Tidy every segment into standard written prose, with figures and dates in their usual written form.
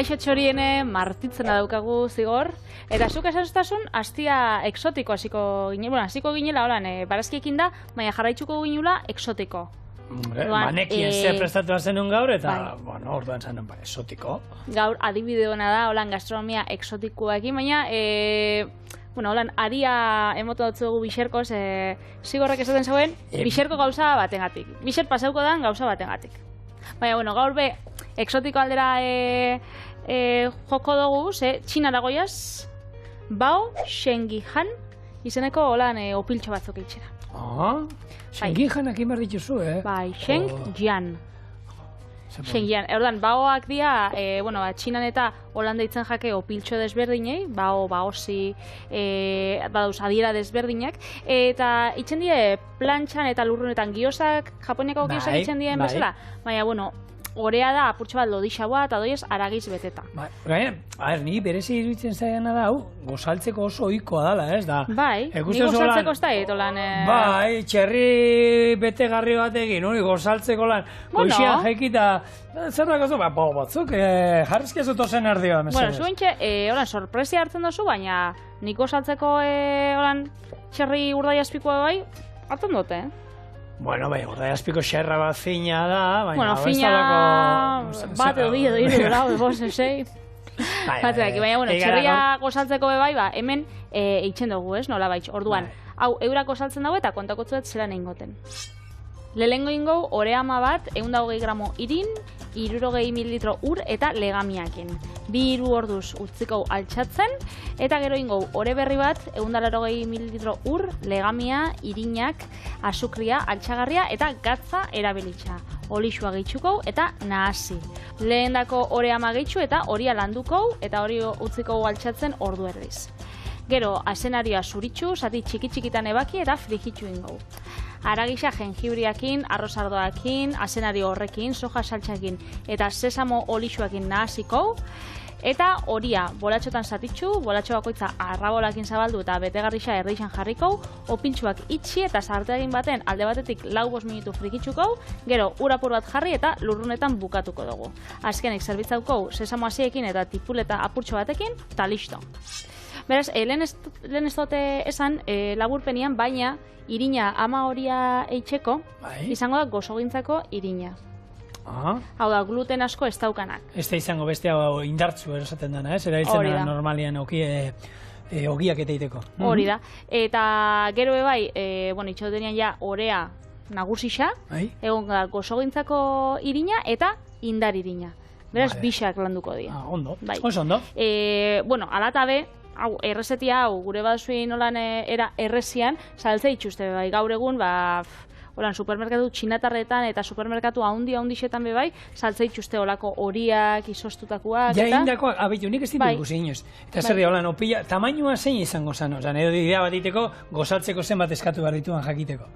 Kaixo txoriene martitzena daukagu zigor. Eta zuk esan zutasun, hastia exotiko hasiko ginela, holan, barazkiekin da, baina jarraitzuko ginula exotiko. Banekien ze prestatua zenun gaur, eta, bueno, orduan zenun, exotiko. Gaur adibide hona da, holan, gastronomia exotikoekin, baina, bueno, holan, aria emoto dutzu dugu bixerkoz, zigorrek esaten zauen, bixerko gauza batengatik. Bixer pasauko dan gauza batengatik. Baina, bueno, gaur be, exotiko aldera joko dugu, txinara goiaz, Bao Shengihan izeneko holan opiltxo batzuk itxera. Shengihan akin behar dituzu, Bai, Shengjian. Shengjian. Erdan, baoak dira, Txinan eta Holanda itzen jake opiltxo desberdinei, baozi, badauz adiera desberdinak, eta itzen die plantxan eta lurrunetan giosak, Japoniako giosak itzen dien bezala, baina, bueno, orea da apurtxo bat lodixaua eta doiez aragiz beteta. Ni berezi iruditzen zaiana da, gozaltzeko oso ohikoa dala, ez da? Bai, ni gozaltzeko ez da eto lan... Bai, txerri betegarri batekin, gozaltzeko lan, goizia jekita, zer da gozo, batzuk, jarrizki ez dut ozen erdioa, mesedez. Bueno, zuentxe, sorpresia hartzen dozu, baina nik gozaltzeko txerri urdai azpikoa bai, hartzen dute, Bueno, bai, urdai azpiko xerra bat fina da, baina... Bueno, fina... Bat edo hiru, lau, egos, esei... Baina, bueno, txerria gozaltzeko bebai, hemen eitzen dugu, ez, nola baitz, orduan. Hau, eurak gozaltzen dago eta kontakotzuet zelan eingoten. Lehengo ingo, oreama bat, 120 gramo irin, 60 mililitro ur eta legamiakin. 2 orduz utziko altxatzen, eta gero ingo, ore berri bat, 180 mililitro ur, legamia, irinak, azukria, altxagarria eta gatza erabilitza. Olixua gehitzuko eta nahasi. Lehendako oreama gehitzu eta horia landuko eta hori utziko altxatzen ordu erdiz. Gero, azenaria zuritxu, zati txiki-txikitan ebaki eta frigitxu ingo. Aragisa jengibriakin, arrozardoakin, azenari horrekin, soja saltxakin eta sesamo olixuakin nahasiko. Eta horia bolatxotan zatitxu, bolatxo bakoitza arrabolakin zabaldu eta betegarrisa erdixan jarriko, opintxuak itxi eta sarteagin baten alde batetik 4-5 minutu frikitzuko, gero urapur bat jarri eta lurrunetan bukatuko dugu. Azkenik zerbitzauko sesamo hasiekin eta tipuleta apurtxo batekin, eta listo. Beraz, lehen ez dute esan laburpenian, baina irina ama horia eitxeko, izango da gozogintzako irina. Hau da, gluten asko ez daukanak. Ez da izango beste hau indartzu erosaten dena, ez? Erabiltzen da normalian ogiak eta iteko. Hori da. Eta gero bai, itxotenean ja orea nagusisa, egon da gozogintzako irina eta indar irina. Beraz, bixak landuko dira. Ondo, oso ondo. Alatabe, hau, errezetia hau, gure baduzuin nolan errezian, saltze itxuste bai, gaur egun, supermerkatu txinatarretan eta supermerkatu haundi-haundixetan bebai, saltze itxuste olako horiak, izostutakoak, eta... Ja, indakoak, abitu, nik ez ditu ikusi inoz. Eta zer di, holan, opila, tamainua zein izango zan, ozan, edo idea bat iteko, gozaltzeko zenbat eskatu behar dituan jakiteko.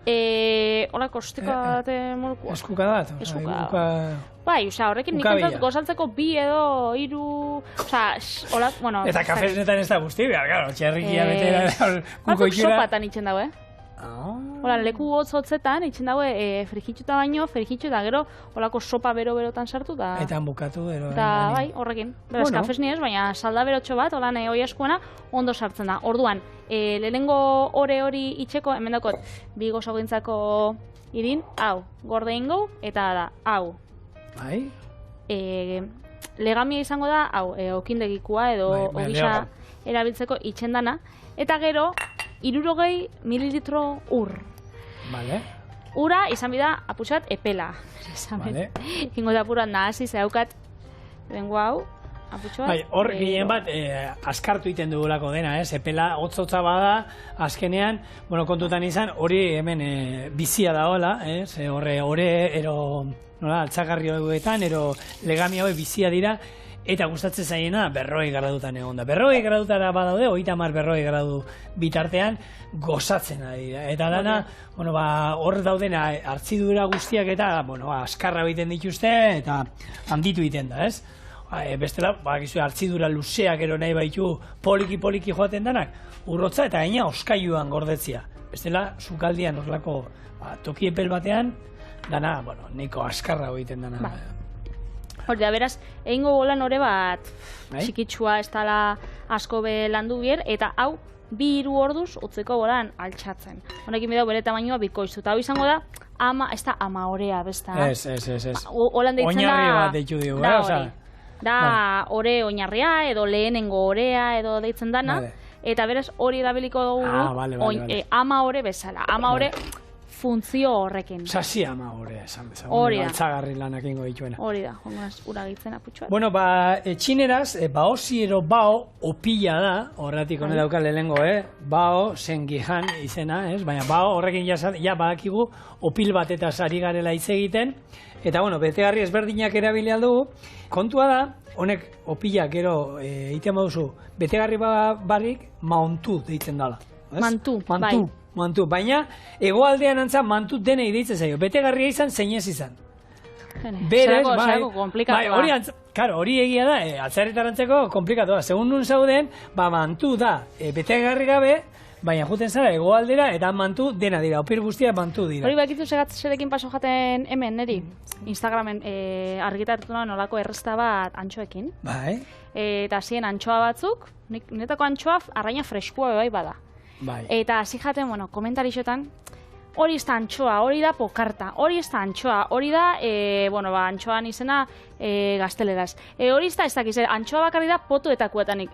Olako, osteko bat molukua. Eskuka dat? Eskuka dat. Bai, horrekin nik entzat gozaltzeko 2 edo 3, hola, bueno... Eta kafesnetan ez da guzti behar, gara, txerrikia betera, guko itxura... Sopatan itxen dago, Hola, leku hotz-hotzetan, itxen dago, frigitxuta baino, frigitxu eta gero, holako sopa bero-berotan sartu, da... Eta bukatu, ero... Eta, bai, horrekin. Beraz, kafes ni ez, baina salda berotxo bat, holan, hoi askuena, ondo sartzen da. Orduan, lehenengo ore hori itxeko, hemen dakot, 2 gozogintzako irin, hau, gorde ingo, eta da, hau. Bai? Legamia izango da, hau, okindegikua edo ogisa erabiltzeko itxendana, eta gero, 60 mililitro ur. Vale. Ura izan bida aputxat epela. Vale. Ingo da apurat nahasi zehaukat bengo hau, aputxoat. Bai, hor gehien bat askartu iten dugulako dena, epela hotz-hotza bada, azkenean, kontutan izan, hori hemen bizia da hola, horre ero altzagarri hoetan, ero legamia hoe bizia dira, eta gustatzen zaiena 40 gradutan egon da. 40 gradutara badaude, 30-40 gradu bitartean gozatzen ari da. Eta dana, hor daudena hartzidura guztiak eta askarra egiten dituzte eta handitu egiten da, ez? Bestela, hartzidura luzeak ero nahi baitu poliki-poliki joaten danak, urrotza eta gaina oskailuan gordetzia. Bestela, sukaldian horrelako toki epel batean, dana, niko askarra egiten dana. Hori da, beraz, egingo golan ore bat txikitsua ez dala asko be landu bier, eta hau 2-3 orduz utzeko golan altxatzen. Honekin bidau bere tamainoa bikoiztu, eta hau izango da, ez da ama orea, besta. Ez. Holan deitzen da... Oinarri bat deitu digu, da hori. Da ore oinarria, edo lehenengo orea, edo deitzen dana, eta beraz hori erabiliko dugu ama ore bezala. Ama ore funtzio horrekin. Sasi ama ore, esan bezala. Hori da. Altzagarri lanak ingo dituena. Hori da, jongoaz uragitzen aputxoa. Bueno, txineraz, baozi ero bao opila da, horretik hone dauka lehengo, bao sengihan izena, baina bao horrekin ja badakigu opil bat eta sari garela hitz egiten, eta bueno, betegarri ezberdinak erabili aldugu. Kontua da, honek opila gero egiten baduzu, betegarri barik mantu deitzen dala. Mantu, baina egoaldean antza mantu denei deitzen zaio. Betegarria izan, zeinez izan. Berez, hori egia da, atzerritarantzeko komplikatua. Segun nun zauden, mantu da betegarri gabe, baina juten zara egoaldera eta mantu dena dira, opir guztia mantu dira. Hori bakizu segatzerekin paso jaten hemen, neri? Instagramen argitartu nolako errezta bat antxoekin. Bai. Eta zien antxoa batzuk, netako antxoa arraina freskua bai bada. Eta hasi jaten, komentarixotan, hori ez da antxoa, hori da pokarta, hori ez da antxoa, hori da, antxoan izena gazteleraz. Hori ez da ez dakiz, antxoa bakarri da potoetakuetan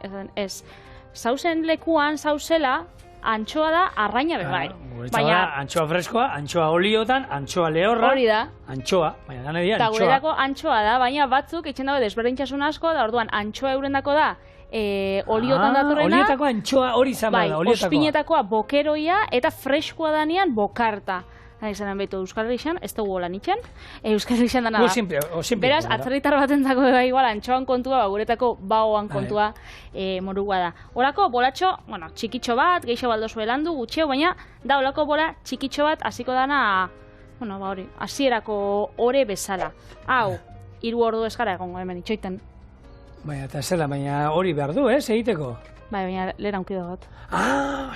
ez. Zauzen lekuan, zauzela, antxoa da arraina bebai. Baina antxoa freskoa, antxoa oliotan, antxoa lehorra. Hori da. Antxoa, baina dana dira antxoa. Eta guredako antxoa da, baina batzuk etxen dago desberdintxasun asko, da orduan antxoa eurendako da, oliotan datorrena. Oliotako antxoa hori izan bada, oliotako. Bai, ospinetakoa bokeroia eta freskoa danean bokarta. Izanen behitu Euskal Herrixan, ez dugu hola nitxen. Euskal Herrixan dana da. Beraz, atzerritar batentzako igual antxoan kontua, guretako baoan kontua morua da. Horako, bolatxo, txikitxo bat, geixo baldozu elandu, gutxeo, baina da horako bola txikitxo bat hasiko dana, hori, hasierako ore bezala. Hau, 3 ordu eskara egongo hemen itxoiten. Baina, eta zela, baina hori behar du, egiteko? Bai, baina lehen aukido dut.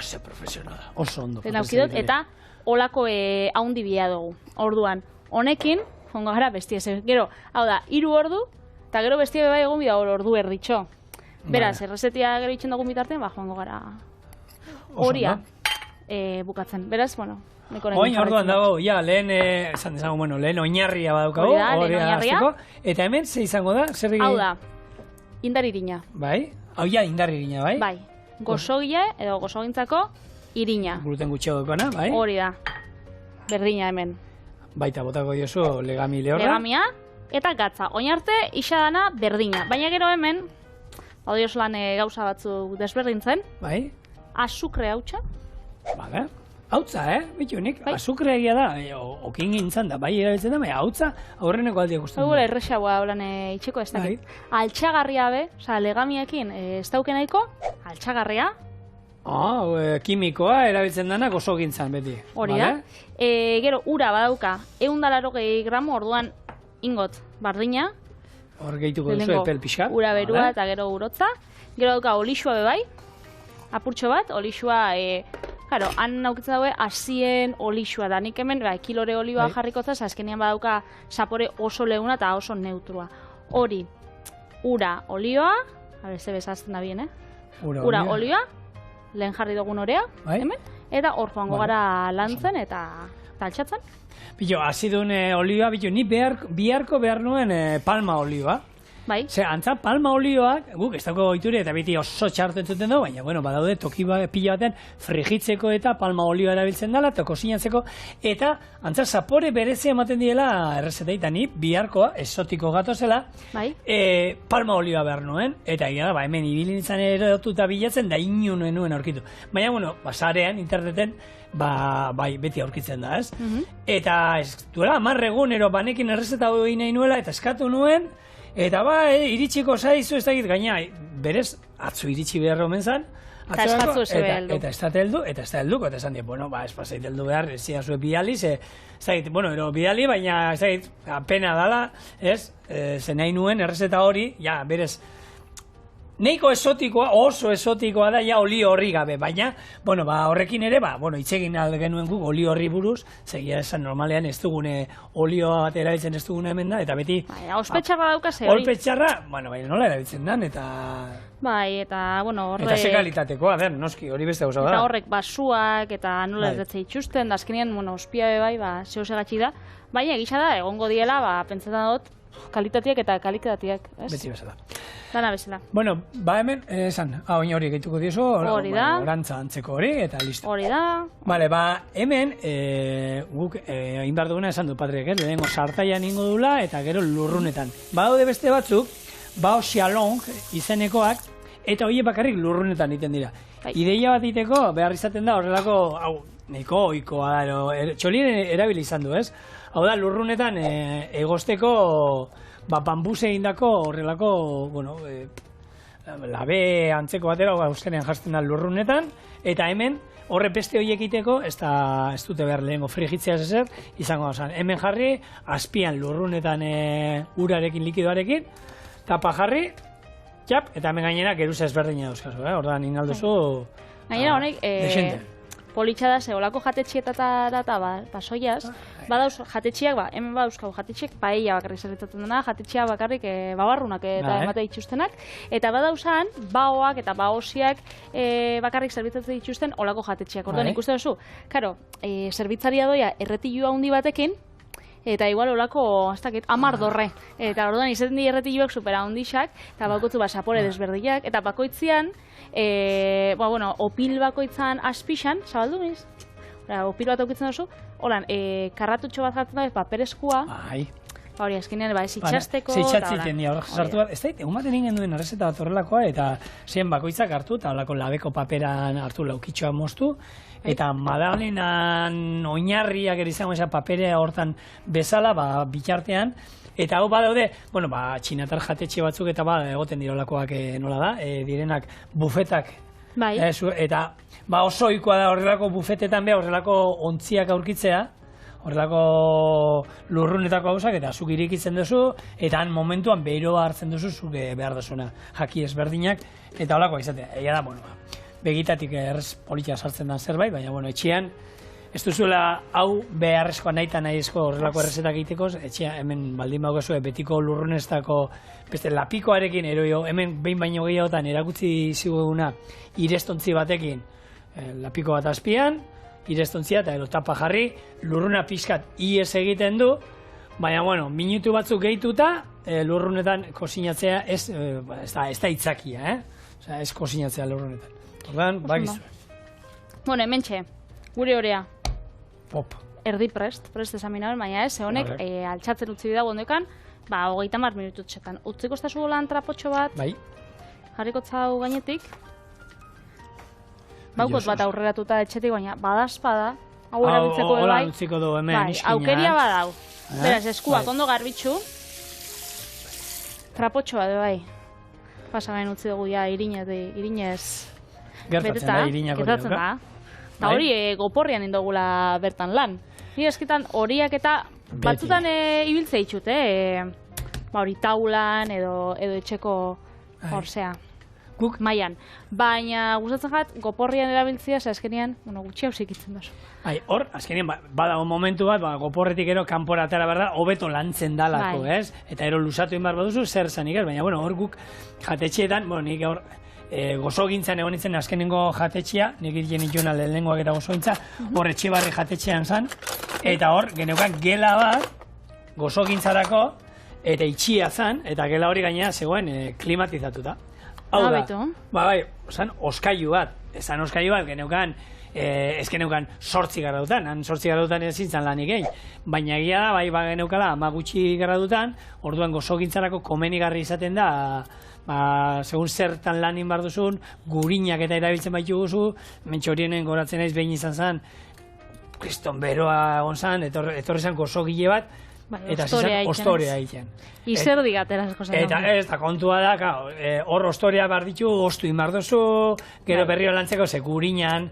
Ze profesionala, oso ondo. Lehen aukido dut, eta olako haundi bila dugu. Orduan, honekin, jongo gara bestia ze. Gero, hau da, 3 ordu, eta gero bestia beba egon bida ordu erditxo. Beraz, errezetia gero itxen dugu bitartean, jongo gara horia bukatzen. Beraz, oin orduan dago, lehen, esan dezago, lehen oinarria badaukago, oinarria, eta hemen, ze izango da? Hau da, indaririna. Bai? Hau indaririna, bai? Bai, gozogile, edo gozogintzako, irina. Gluten gutxeo dukana, bai? Hori da. Berdina hemen. Baita botako diozu legami lehorra. Legamia eta gatza. Oin arte isa dana berdina. Baina gero hemen, badioz lan gauza batzu desberdintzen. Bai. Azukre hautsa. Bale. Hautza, bitunik. Azukre egia da. Okin gintzan da, bai erabiltzen da, baina hautza aurreneko aldia gustatzen da. Gure erresagoa holan itxeko ez dakit. Altxagarria be, legamiekin ez dauken nahiko, altxagarria. Kimikoa erabiltzen dana gozo gintzan beti. Hori da. Gero, ura badauka, 180 gramo orduan ingot bardina. Hor gehituko duzu epel pixkat. Ura berua eta gero urotza. Gero dauka olixua bebai, apurtxo bat, olixua, han naukitzen daue, azien olixua da. Nik hemen, kilore olioa jarrikotza, azkenean badauka sapore oso lehuna eta oso neutrua. Hori, ura olioa, ze bezazten da bien, ura olioa, lehen jarri dugun orea, hemen, eta hor joango gara lantzen eta altxatzen. Bilo, azidun olioa, ni biharko behar nuen palma olioa. Bai. Antza, palma olioak, guk ez dago ohitura eta beti oso txartu entzuten dugu, baina, badaude toki pila baten frigitzeko eta palma olioa erabiltzen dela, eta kozinatzeko, eta, antza, zapore berezia ematen diela errezetei, eta ni biharkoa, esotiko gatozela, palma olioa behar nuen, eta egia da, hemen ibilin izan erotuta bilatzen, da inunuen nuen aurkitu. Baina, sarean, interneten, bai, beti aurkitzen da, ez? Eta, ez duela, 10 egunero banekin errezeta hori nahi nuela, eta eskatu nuen, eta iritsiko zaizu ez dakit gaina, berez, atzu iritsi behar omen zan, eta eskatzu ez heldu. Eta ez da heldu, eta esan dira, ez pasait heldu behar, ez zia zuen bidali, bidali, baina ez dakit, pena dala, ez, ze nahi nuen errezeta hori, berez, neiko esotikoa, oso esotikoa da, ja olio horri gabe, baina, bueno, horrekin ere, itzegin genuen guk olio horri buruz, segia esan normalean ez dugune olioa bat erabiltzen ez dugune hemen da, eta beti... Ospetxarra daukase hori. Ospetxarra, nola erabiltzen dan, eta... Eta, horrek... Eta ze kalitatekoa, noski, hori beste gauza da. Eta horrek basuak, eta nola ez datze itxusten, da azkenean, ospia zeo segatxi da, baina egisa da, egongo diela, pentsetan dut, kalitatiak eta kalikatiak, ez? Beti bezala. Dana bezala. Bueno, hemen, esan, oin hori gehituko diozu, hori da. Orantza antzeko hori, eta listo. Hori da. Bale, hemen, guk, inbar duguna esan du Patrick, lehenengo sartaian ingo dula, eta gero lurrunetan. Badaude beste batzuk, xalong izenekoak, eta hori bakarrik lurrunetan iten dira. Ideia bat iteko, behar izaten da, horrelako, nahiko oikoa da, txolien erabili izan du, ez? Hau da, lurrunetan egosteko bambuse egindako horrelako, labe antzeko batera, euskenen jazten da lurrunetan, eta hemen, horre peste horiek iteko, ez dute behar lehenko frigitzea ezer, izango da, hemen jarri, azpian lurrunetan urarekin, likidoarekin, tapa jarri, txap, eta hemen gainera geruza ezberdina dauzkazu, ordan inalduzu... Gainera honek, politxa da, olako jatetxietara eta soiaz, badauz jatetxiak, hemen badauzkau jatetxiak paella bakarrik zerbitzatzen dena, jatetxiak bakarrik babarrunak eta emate dituztenak, eta badauzan, baoak eta baosiak bakarrik zerbitzatzen dituzten olako jatetxiak. Orduan, ikuste duzu, karo, zerbitzaria doia erretilua handi batekin, eta igual olako, ez dakit, 10 dorre. Eta orduan, izaten di erretiluak supera hondixak, eta bakotzu sapore desberdiak, eta bakoitzian, opil bakoitzan aspixan, zabaldu biz? Opil bat aukitzen duzu, holan, karratutxo bat jartzen da, papereskua, hori, azkenean, ez itxasteko, Zeitxatziten dira, sartu bat, ez da, egun baten ingen duen arrezeta bat horrelakoa, eta zien bakoitzak hartu, eta holako labeko paperan hartu laukitxoa moztu, eta madalenan oinarriak erizango esa paperea hortan bezala, bitartean, eta hau badaude, txinatar jatetxe batzuk eta egoten dirolakoak nola da, direnak bufetak, eta oso ohikoa da horrelako bufetetan beha, horrelako ontziak aurkitzea, horrelako lurrunetako gauzak, eta zuk irikitzen duzu, eta han momentuan beroa hartzen duzu, zuk behar duzuna jaki ezberdinak, eta holakoa izatea, egia da, begitatik errez politia sartzen den zerbait, baina, etxean, ez duzuela hau beharrezkoa nahi eta nahizko horrelako errezetak egiteko, etxean hemen baldin baukazue betiko lurruneztako, beste lapikoarekin, hemen behin baino gehiagotan erakutsi ziguna irestontzi batekin, lapiko bat azpian, irestontzia eta tapa jarri, lurruna pixkat ies egiten du, baina, minutu batzuk gehituta, lurrunetan kozinatzea ez da itzakia, ez kozinatzea lurrunetan. Ordan, bakizu. Hementxe, gure horea. Pop. Erdi prest esaminaben, baina ez, honek altxatzen utzi dago ondekan, 30 minututxetan. Utziko ez da zugolan trapotxo bat, jarriko zau gainetik, baukot bat aurreratuta etxetik, baina badazpada, hau erabiltzeko bai. Hola utziko du hemen iskina. Aukeria badau. Beraz, eskuak ondo garbitzu, trapotxoa bai. Pasagain utzi dugu ja irinez gertatzen da, irinak hori dauka. Eta hori goporrian indogula bertan lan. Ni eskitan horiak eta batzutan ibiltzea itxut, hori taulan edo etxeko horzea. Maian. Baina gustatzen jat, goporrian erabiltzea, azkenean, gutxi hausik itzen dozu. Hor, azkenean, badago momentu bat, goporretik ero kanpora atera behar da, hobeto lantzen dalako, ez? Eta ero lusatu inbar baduzu, zer zanik ez? Baina, hor guk jatetxeetan, nik hor, gozogintzan egon nintzen azkenengo jatetxea, nik irien itxuna lehenengoak eta gozogintza, hor Etxebarri jatetxean zan, eta hor, geneukan gela bat, gozogintzarako, eta itxia zan, eta gela hori gainera zegoen klimatizatuta. Hau da, zan oskailu bat, geneukan, ez geneukan 8 gradutan, 8 gradutan ez zintzen lanik egin, baina egia da, geneukala, gutxi gradutan, orduan gozogintzarako komenigarri izaten da, segun zertan lanin bar duzun, gurinak eta erabiltzen baitu guzu, mentxorienen goratzen naiz behin izan zen, kriston beroa egon zen, etorri zen gozogile bat, eta zizan ostorea egiten. Izer digatera asko zen. Eta ez da kontua da, hor ostorea bar ditu, ostu inbar duzu, gero berrio lantzeko, ze gurinan,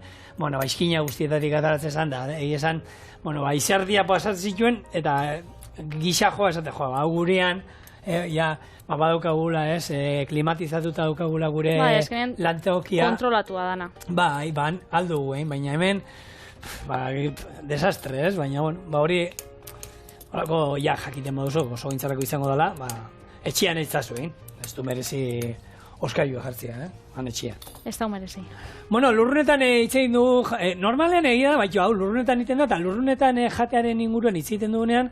izkina guztietatik ataratzen zen da, esan, izerdia pasatzen zituen, eta gisa joa esaten joa, hau gurean, badaukagula, klimatizatuta daukagula gure lantokia. Kontrolatua dana. Bai, aldugu, baina hemen, desastre, baina, hori, horako, jakiten moduzu, oso gintzarako izango dela, etxian ez zazu, ez du merezi oskailua jartzea, han etxian. Ez da merezi. Bueno, lurrunetan hitzein du, normalean egia da, baina, lurrunetan iten da, eta lurrunetan jatearen inguruan hitzeiten dugunean,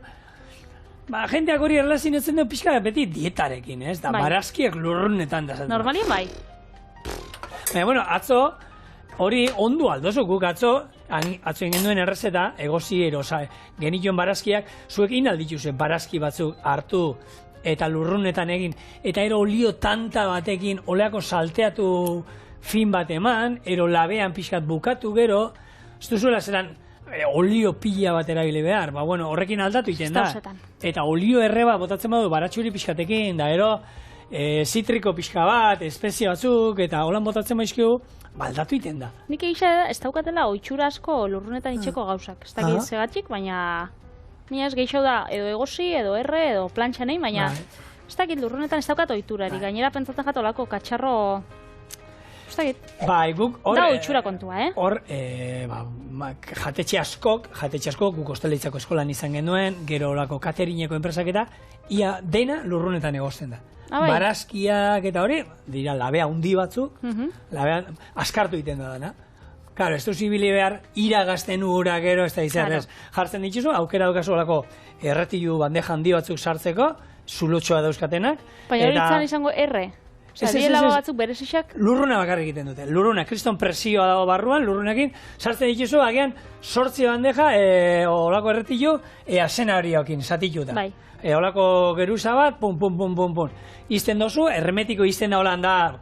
jendeak hori erlazionetzen du pixka beti dietarekin, ez? Da, barazkiak lurrunetan da. Normalien bai. Baina, atzo, hori ondo aldozu guk atzo egin duen errezeta, egozi genituen barazkiak, zuek inaldituzen barazki batzuk hartu eta lurrunetan egin, eta ero olio tanta batekin, oleako salteatu fin bat eman, ero labean pixkat bukatu gero, ez duzuela zelan, olio pila bat erabili behar, horrekin aldatu iten da. Eta olio erreba botatzen badu baratxuri pixkatekin, da ero zitriko pixka bat, espezia batzuk, eta holan botatzen baizkigu, aldatu iten da. Nik egisa ez daukatela oitxura asko lurrunetan itxeko gauzak. Ez dakit segatik, baina ez gehiago da edo egozi, edo erre, edo plantxa nahi, baina ez dakit lurrunetan ez daukat oiturari. Gainera pentsatzen jato olako katxarro... Bai, guk hor... Da oitxura kontua, Hor, jatetxe askok, guk Ostalitzako eskolan izan genuen, gero olako katerineko enpresak eta, ia dena lurrunetan egozten da. Barazkiak eta hori, dira labea hundi batzuk, labea askartu egiten da dana. Claro, ez duz ibili behar, iragazten ura gero, ez da izan, jartzen dituzu, aukera daukazu olako erretilu bandeja handi batzuk sartzeko, zulotxoa dauzkatenak. Baina hori izan izango erre? Diela batzuk berezixak? Lurruna bakarrik egiten dute. Lurruna, kriston presioa dago barruan, lurrunekin, sartzen dituzu, agian, 8 bandeja, olako erretilu, asenariokin, satituta. Bai. Olako geruza bat, pum, pum, pum, pum, pum. Izten dozu, hermetiko izten da holan da,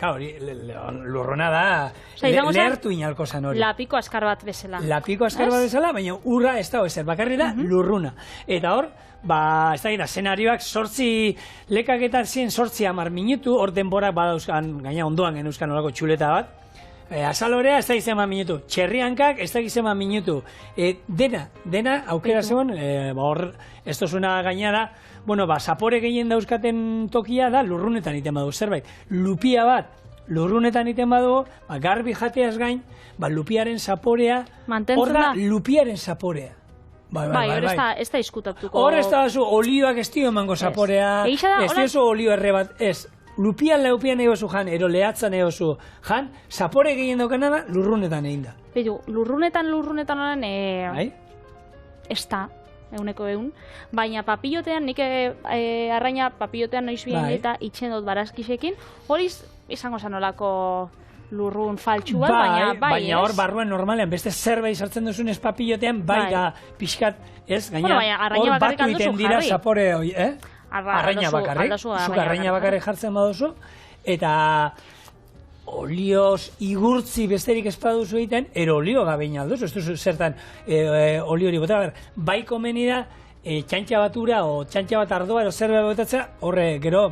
lurruna da, lehertu inalko zan hori. Lapiko askar bat bezala. Lapiko askar bat bezala, baina urra ez da ezer, bakarri da lurruna. Eta hor, ez da gira, senarioak 8 lekaketan ziren 8 minutu, hor denborak badauzkan, gaina ondoan genuzkan olako txuleta bat. Azalorea ez da izan minutu, txerriankak ez da izan minutu. Dena aukera zegoen, hor, ez dozuna gainara, zapore gehien dauzkaten tokia da lurrunetan iten badu zerbait. Lupia bat, lurrunetan iten badu, garbi jateaz gain, lupiaren zaporea, hor da lupiaren zaporea. Bai, hor ez da izkutatuko. Hor ez da olioak ez dio emango zaporea, ez dio olio erre bat, ez. Lupian egozu jan, ero lehatzan egozu jan, zapore gehien daukana da, lurrunetan egin da. Beidu, lurrunetan honen, ez da, eguneko egun, baina papillotean, nik arraina papillotean noiz bien eta itxen dut barazkisekin, hori izango zanolako lurrun faltsu bat, baina bai, baina hor barruan normalean, beste zerbait sartzen duzun ez papillotean, bai da pixkat, ez, gaina, hor batu iten dira zapore hori, arraina bakarrik, zuk arraina bakarrik jartzen baduzu, eta olioz igurtzi besterik ez baduzu egiten, ero olio gabein alduzu, ez duzu zertan olio hori bota, bai komeni da, txantxa batura o txantxa bat ardoa, ero zerbait botatzea, horre gero,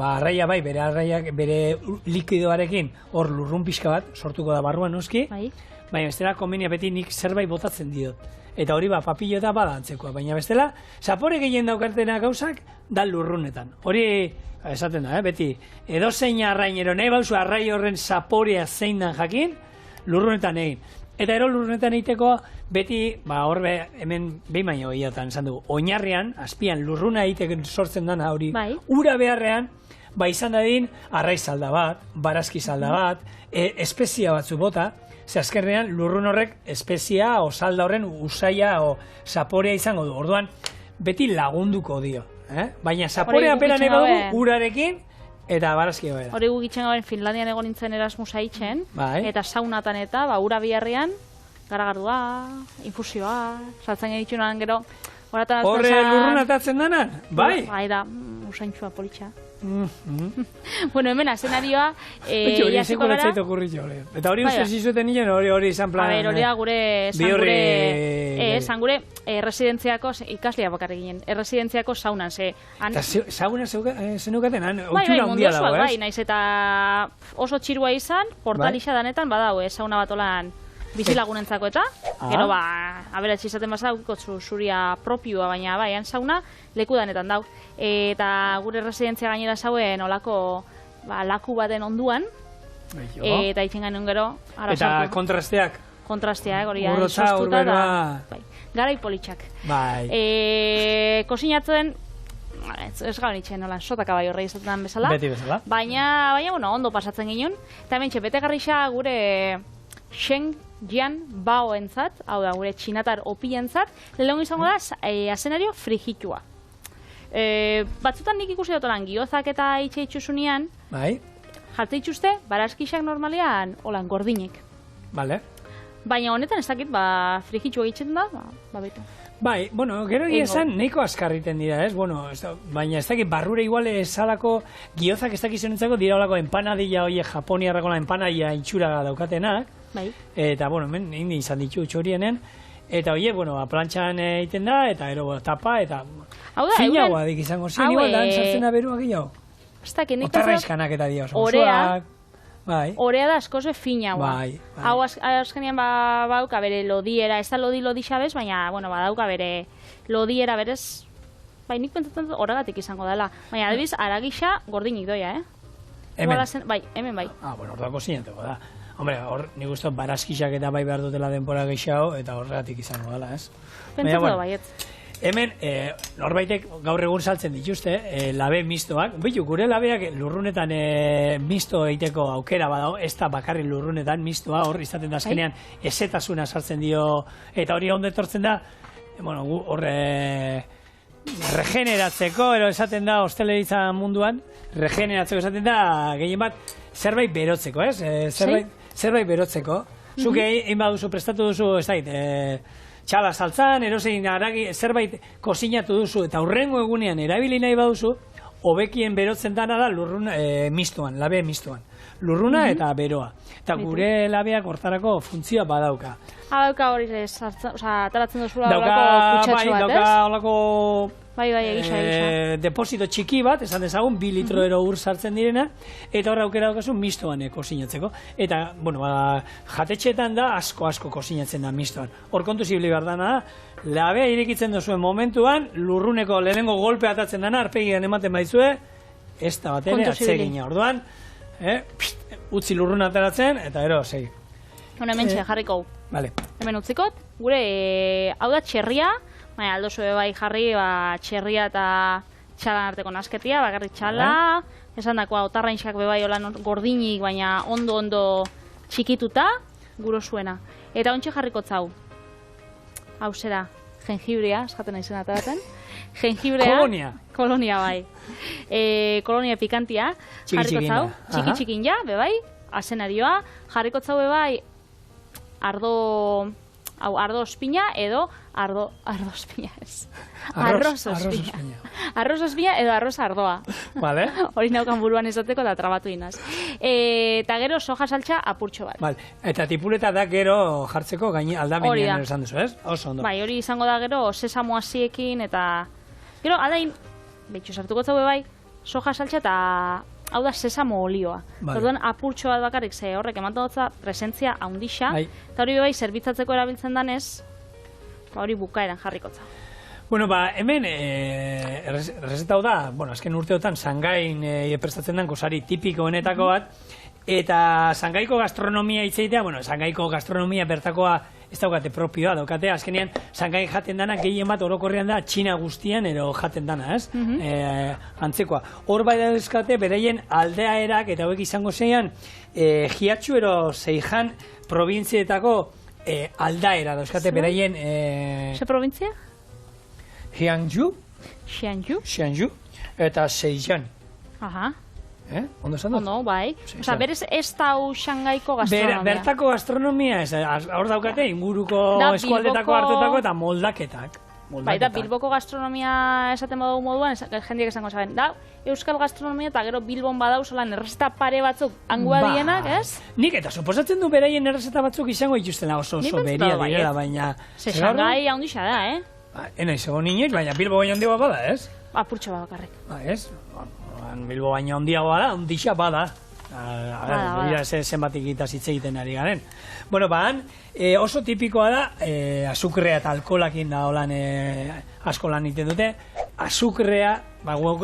arraia bai, bere likidoarekin, hor lurrun pixka bat, sortuko da barruan noski, baina bestela komenia beti nik zerbait botatzen diot. Eta hori papillo eta bada antzekoa, baina bestela, zapore gehien daukartena gauzak, da lurrunetan. Hori, esaten da, beti, edozein arrainero, nahi bauzu arrai horren zaporea zein dan jakin, lurrunetan egin. Eta ero lurrunetan egiteko, beti, horbe, hemen behin baino gehiagotan, esan dugu, oinarrean, azpian, lurruna egiteken sortzen dana hori, ura beharrean, izan dadin, arrai zalda bat, barazki zalda bat, espezia batzu bota, ze azkerrean lurrun horrek espezia o salda horren usaia o zaporea izango du. Orduan, beti lagunduko dio. Baina zaporea pera nahi badugu urarekin eta barazki bai da. Hori gugitzen gaben Finlandian egon nintzen Erasmusa itzen, eta saunatan eta ura biharrian, garagardua, infusioa, saltzen genitxunan gero. Horre lurrun atatzen danan? Bai? Bai da, usaintxua politxa. Bueno, hemen azenarioa jasiko gara eta hori uste zizueten nien hori izan plan hori esan gure erresidentziako ikaslea bakarrik ginen erresidentziako saunan sauna zenukaten otxura handia dago naiz eta oso txirua izan portalixa danetan badau sauna bat olan bizilagunentzako eta, gero aberatxe izaten bazadukot zuria propioa, baina baian sauna lekudanetan dau. Eta gure residentzia gainera zauen olako laku baten onduan, eta itzen gainen gero. Eta kontrasteak? Kontrasteak, hori urrotza, urberoa. Garai politxak. Kosinatzen, ez gau nitxen, sotaka bai horre izaten bezala. Beti bezala. Baina, ondo pasatzen ginen. Eta hemen bete garrixa gure Sheng Jian Bao entzat, hau da, gure txinatar opientzat, lehon izango da, azenario frigitua. Batzutan nik ikusi dutoran giozak eta itxe itxusunean, jartze itxuste, baraskixak normalean, holan, gordinek. Baina honetan ez dakit, frigitua egiten da, beto. Bai, gero esan nahiko askarriten dira, ez? Baina ez dakit, barrure igual esalako giozak ez dakizionentzako dira olako empanadilla, oie, japoniarrako empanadilla itxura daukatenak. Eta, hemen indi izan ditu txorienen. Eta, oie, plantxan egiten da, eta ero tapa, eta finagoa dik izango ziren, igual da, sartzen da berua gehiago. Otarraizkanak eta dira, osoak. Orea da askoze finagoa. Hau azkenean badauka bere lodiera, ez da lodi xabez, baina badauka bere lodiera berez, nik pentsatzen horregatik izango dela. Baina adibidez, aragixa gordinik doia, Hemen? Bai, hemen bai. Ordako zinenteko da. Hombre, nik uste baraskixak eta bai behar dutela denbora gehiago, eta horregatik izango dela, ez? Pentsatu baiet. Hemen, norbaitek gaur egun saltzen dituzte, labe mistoak. Bitu, gure labeak lurrunetan misto egiteko aukera badao, ez da bakarri lurrunetan mistoa, hor izaten da azkenean ezetasuna saltzen dio, eta hori ondo etortzen da, hor regeneratzeko, ero esaten da, hosteleritza munduan, regeneratzeko esaten da, gehien bat, zerbait berotzeko, ez? Zerbait berotzeko. Zuke egin baduzu, prestatu duzu, ez dait, txala saltzan, erosein aragi, zerbait kozinatu duzu, eta hurrengo egunean erabili nahi baduzu, hobekien berotzen dana da lurrun mistoan, labe mistoan. Lurruna eta beroa. Eta gure labeak hortarako funtzioa badauka. Dauka hori ataratzen duzula olako kutsatxo bat, ez? Dauka olako egisa. Deposito txiki bat, esan dezagun, 2 litro ero ur sartzen direna, eta horra aukera daukazu mistoan kozinatzeko. Eta, jatetxeetan da asko kozinatzen da mistoan. Hor kontu zibili behar dana da, labea irekitzen duzuen momentuan, lurruneko lehenengo golpe atatzen dana, arpegian ematen baizue, ez da bat ere, atsegina. Orduan, utzi lurruna ateratzen, eta ero, segi. Hemen jarriko. Hemen utzikot, gure, hau da txerria, baina aldo zue bai jarri, txerria eta txalan arteko nasketia, bakarri txala, esan dakoa, otarrainxak bebai holan gordinik, baina ondo txikituta, guro zuena. Eta ontsi jarriko zau. Hau zera, jengibria, eskaten nahi zen ataraten. Jengibrea. Kolonia bai. Kolonia pikantia. Jarriko zau. Txiki-txikin ja, bebai. Azenarioa. Jarriko zau bebai. Ardo ospina edo ardo ospina ez. Arroz ospina. Arroz ospina edo arroz ardoa. Hori naukan buruan izateko eta trabatu inaz. Eta gero soja saltxa apurtxo bat. Eta tipuleta da gero jartzeko aldamenean esan duzu, ez? Oso ondo. Bai, hori izango da gero sesamo hasiekin eta gero aldain, betxo sartuko zau bai, soja saltxa eta hau da sesamo olioa. Orduan apurtxo bat bakarrik ze horrek ematen dutza presentzia haundixa, eta hori bai zerbitzatzeko erabiltzen danez, hori bukaeran jarrikotza. Hemen, errezeta hau da, azken urteotan Sangain prestatzen den gozari tipikoenetako bat, eta Sangaiko gastronomia hitzeitea, Sangaiko gastronomia bertakoa ez daukate propioa, daukate, azkenean Sangain jaten dana gehien bat orokorrean da Txina guztian ero jaten dana, ez? Antzekoa. Hor bai dauzkate, bereien aldeaerak, eta hauek izango zeian, Jiatxu ero Zeijan probintzietako aldaera dauzkate, bereien... Ze provintzia? Xianju eta Zeijan. Aha. Ondo esan dut? Ondo, bai. Osa, berez ez dau Xangaiko gastronomia. Bertako gastronomia, hor daukate, inguruko eskualdetako hartetako eta moldaketak. Bai, da Bilboko gastronomia esaten badu moduan, jendiek esango zaben. Da, Euskal gastronomia eta gero Bilbon badau zolan errezeta pare batzuk angua dienak, ez? Nik eta suposatzen du beraien errezeta batzuk izango dituztena oso beria direla, baina... Ze Xangai haundixa da, Ena izango ninoiz, baina Bilbo baino handiagoa bada, ez? Apurtxo bat bakarrik. Ez? Bilbo baino handiagoa da, handixa bada. Zenbatik eta hitz egiten ari garen. Bueno, oso tipikoa da, azukrea eta alkoholakin da holan asko lan egiten dute. Azukrea,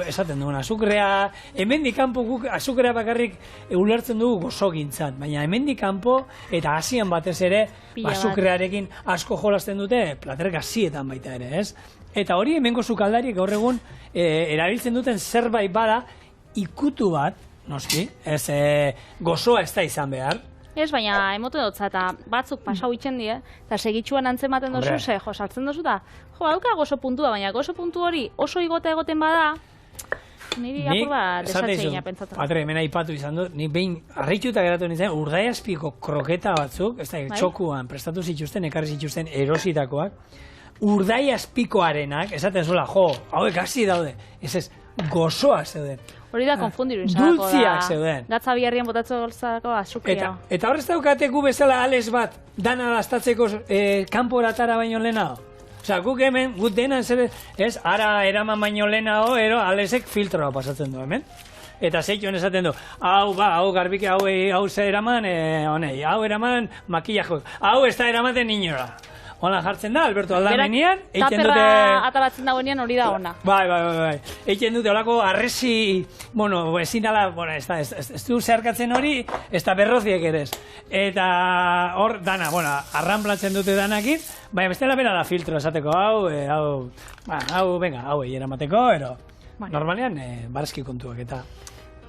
esaten duguna, azukrea, hemendik kanpo guk azukrea bakarrik ulertzen dugu gozogintzat, baina hemendik kanpo eta Asian batez ere, azukrearekin asko jolasten dute, plater gazietan baita ere, ez? Eta hori hemengo sukaldariek gaur egun erabiltzen duten zerbait bada, ikutu bat, noski, ez gozoa ez da izan behar. Ez, baina emoten dut, eta batzuk pasau itxen die, eta segitxuan antzematen dozu, saltzen dozu da, hauka gozo puntua, baina gozo puntu hori oso igota egoten bada, niri apur bat desatzeina pentsatzen. Patre, hemen aipatu izan dut, nik behin harrituta geratu nintzen, urdaiazpiko kroketa batzuk, ez da, txokuan prestatu zituzten, ekarri zituzten erositakoak, urdaiazpikoarenak, esaten zuela, hauek hasi daude, ez, gozoa zeuden. Hori da konfundiru izanako da. Dultziak zeuden. Gatza biharrian botatzen goltzako azukria. Eta horrez daukate gu bezala ales bat, dana daztatzeko kanporatara baino lehenago. Osea, guk hemen, guk denan zer, ez, ara eraman baino lehenago, alesek filtroa pasatzen du hemen. Eta zeituen esaten du, hau garbike, hau ze eraman, hau eraman makillajo, hau ez da eramaten inora. Hola jartzen da, Alberto Aldamenean. Taperra ataratzen dagoenean hori da ona. Bai. Eiken dute holako arresi, ezin dala, ez du zeharkatzen hori, ez da berroziek ere ez. Eta hor, dana, arranplatzen dute danakin, baina bestela bera da filtro esateko, hau eramateko, ero. Normalean, barazki kontuak eta,